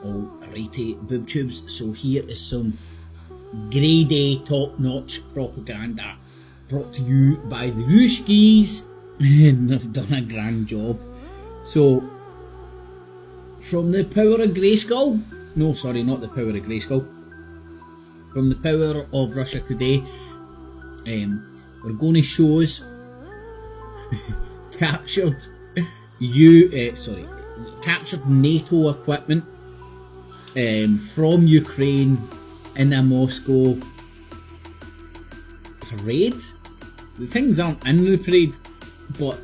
Alrighty, boob tubes, so here is some grade A top-notch propaganda brought to you by the Ruskies, and they've done a grand job. So, from the power of Grayskull, no sorry, not the power of Grayskull, from the power of Russia Today, we're going to show us captured NATO equipment from Ukraine in a Moscow parade. The things aren't in the parade, but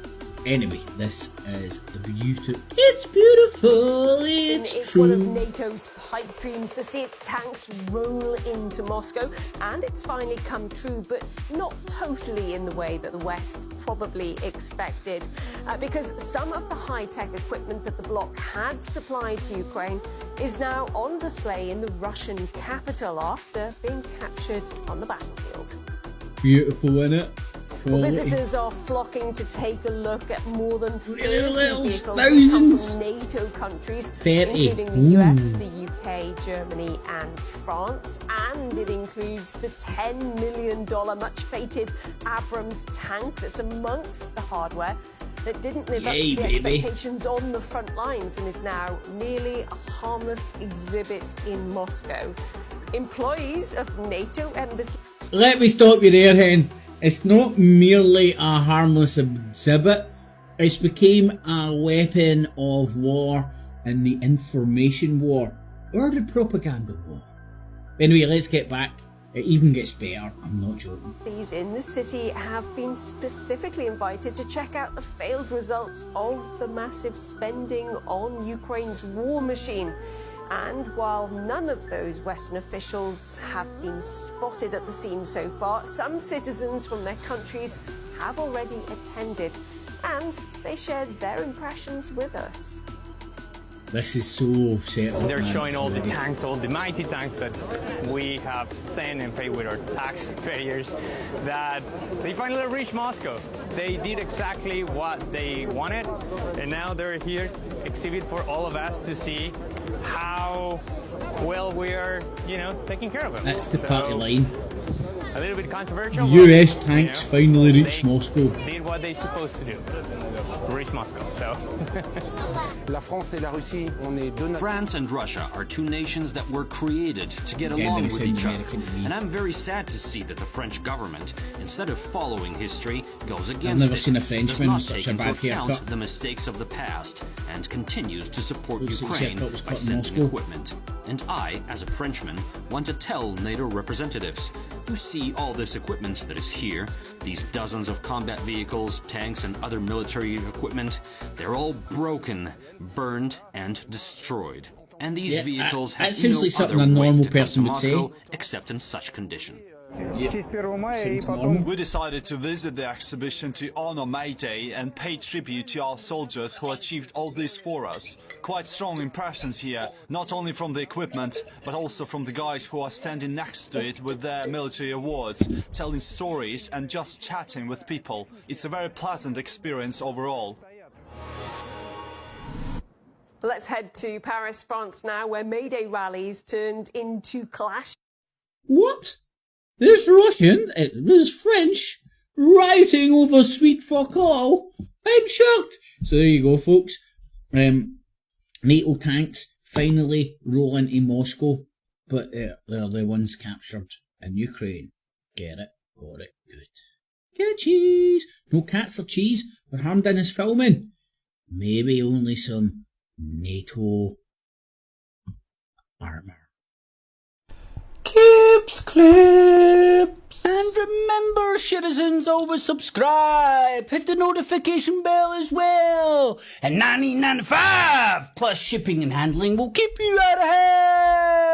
anyway, this is beautiful. It's beautiful, it's true. One of NATO's pipe dreams to see its tanks roll into Moscow, and it's finally come true, but not totally in the way that the West probably expected, because some of the high-tech equipment that the bloc had supplied to Ukraine is now on display in the Russian capital after being captured on the battlefield. Beautiful, innit? Well, visitors are flocking to take a look at more than 30 vehicles that come from NATO countries, including the US, the UK, Germany and France. And it includes the $10 million much-fated Abrams tank that's amongst the hardware that didn't live up to the expectations on the front lines and is now merely a harmless exhibit in Moscow. Employees of NATO embassies... Let me stop you there, Hen. It's not merely a harmless exhibit, it's became a weapon of war in the information war, or the propaganda war. Anyway, let's get back. It even gets better, I'm not joking. These in the city have been specifically invited to check out the failed results of the massive spending on Ukraine's war machine. And while none of those Western officials have been spotted at the scene so far, some citizens from their countries have already attended, and they shared their impressions with us. This is so set up. They're showing all the tanks, all the mighty tanks that we have sent and paid with our taxpayers, that they finally reached Moscow. They did exactly what they wanted, and now they're here to exhibit for all of us to see how well we are, taking care of them. That's the party line. A little bit controversial. US tanks finally reached Moscow. Did what they're supposed to do. Reach Moscow, so. France and Russia are two nations that were created to get along with each other. And I'm very sad to see that the French government, instead of following history, goes against I've never seen a Frenchman does not with such take a into bad account haircut. the mistakes of the past and continues to support Looks like his Ukraine haircut was by cut in sending Moscow. equipment. And I, as a Frenchman, want to tell NATO representatives, you see all this equipment that is here, these dozens of combat vehicles, tanks and other military equipment, they're all broken, burned and destroyed. And these vehicles have seems no like something other a way normal to come person to would say. Moscow except in such condition. Seems We decided to visit the exhibition to honor May Day and pay tribute to our soldiers who achieved all this for us. Quite strong impressions here, not only from the equipment, but also from the guys who are standing next to it with their military awards, telling stories and just chatting with people. It's a very pleasant experience overall. Let's head to Paris, France now, where May Day rallies turned into clash. What? There's Russian, there's French, rioting over sweet fuck all. I'm shocked. So there you go, folks. NATO tanks finally roll into Moscow, but they're the ones captured in Ukraine. Get it? Got it. Good. Get cheese. No cats or cheese. We're harmed in this filming. Maybe only some NATO armour. Clips. And remember, citizens, always subscribe. Hit the notification bell as well. And $19.95 plus shipping and handling will keep you out of hell.